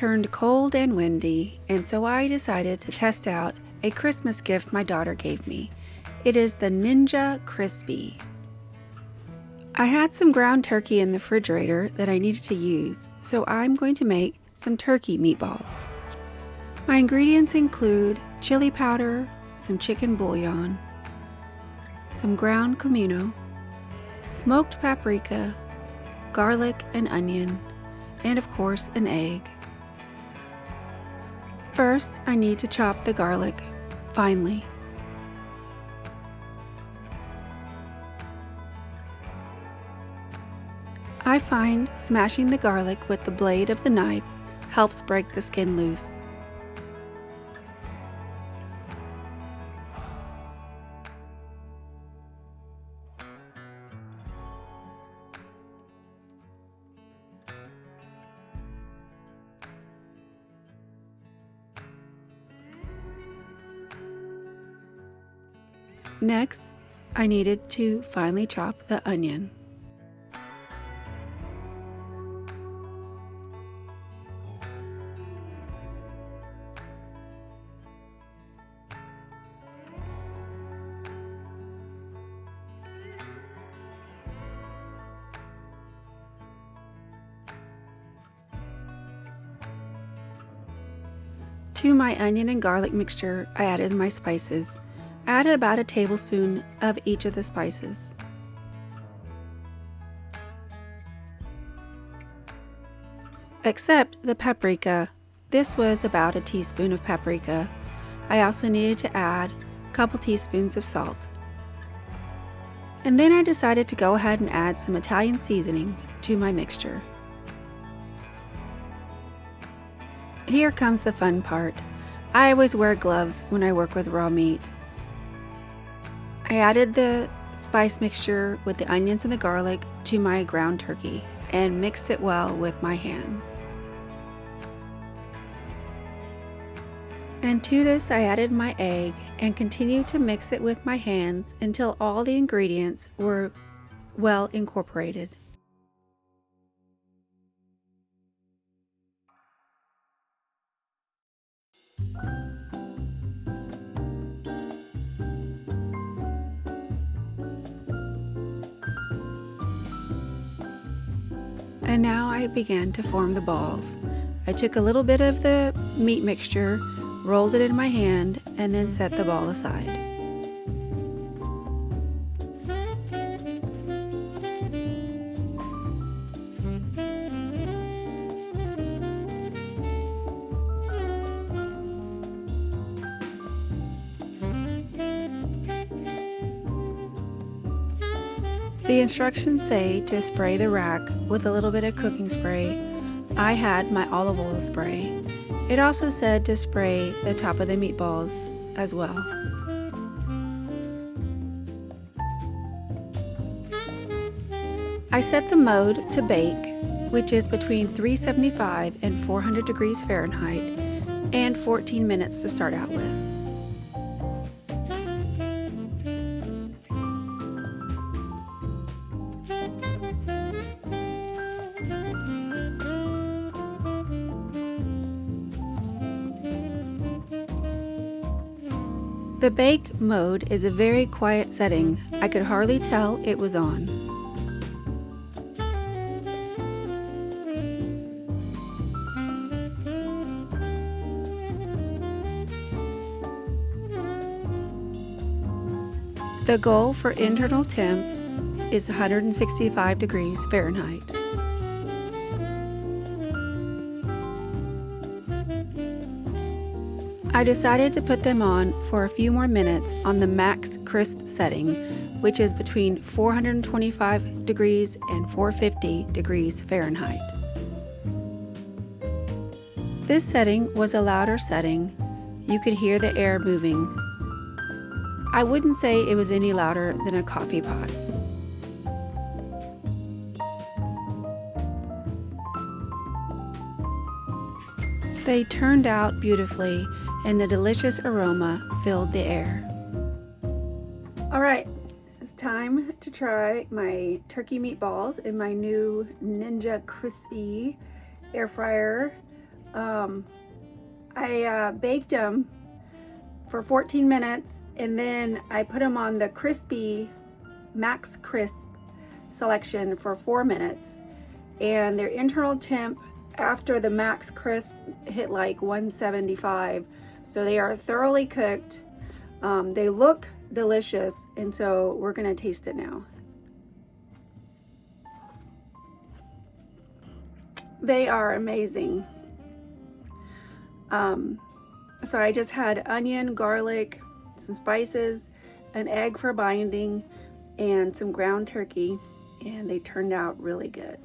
turned cold and windy, and so I decided to test out a Christmas gift my daughter gave me. It is the Ninja Crispi. I had some ground turkey in the refrigerator that I needed to use, so I'm going to make some turkey meatballs. My ingredients include chili powder, some chicken bouillon, some ground comino, smoked paprika, garlic and onion, and of course an egg. First, I need to chop the garlic finely. I find smashing the garlic with the blade of the knife helps break the skin loose. Next, I needed to finely chop the onion. To my onion and garlic mixture, I added my spices. I added about a tablespoon of each of the spices. Except the paprika. This was about a teaspoon of paprika. I also needed to add a couple teaspoons of salt. And then I decided to go ahead and add some Italian seasoning to my mixture. Here comes the fun part. I always wear gloves when I work with raw meat. I added the spice mixture with the onions and the garlic to my ground turkey and mixed it well with my hands. And to this I added my egg and continued to mix it with my hands until all the ingredients were well incorporated. And now I began to form the balls. I took a little bit of the meat mixture, rolled it in my hand, and then set the ball aside. The instructions say to spray the rack with a little bit of cooking spray. I had my olive oil spray. It also said to spray the top of the meatballs as well. I set the mode to bake, which is between 375 and 400 degrees Fahrenheit, and 14 minutes to start out with. The bake mode is a very quiet setting. I could hardly tell it was on. The goal for internal temp is 165 degrees Fahrenheit. I decided to put them on for a few more minutes on the max crisp setting, which is between 425 degrees and 450 degrees Fahrenheit. This setting was a louder setting. You could hear the air moving. I wouldn't say it was any louder than a coffee pot. They turned out beautifully, and the delicious aroma filled the air. All right, it's time to try my turkey meatballs in my new Ninja Crispi air fryer I baked them for 14 minutes, and then I put them on the crispy Max Crisp selection for 4 minutes, and their internal temp after the Max Crisp hit like 175, so they are thoroughly cooked. They look delicious, and so we're gonna taste it now. They are amazing. So I just had onion, garlic, some spices, an egg for binding, and some ground turkey, and they turned out really good.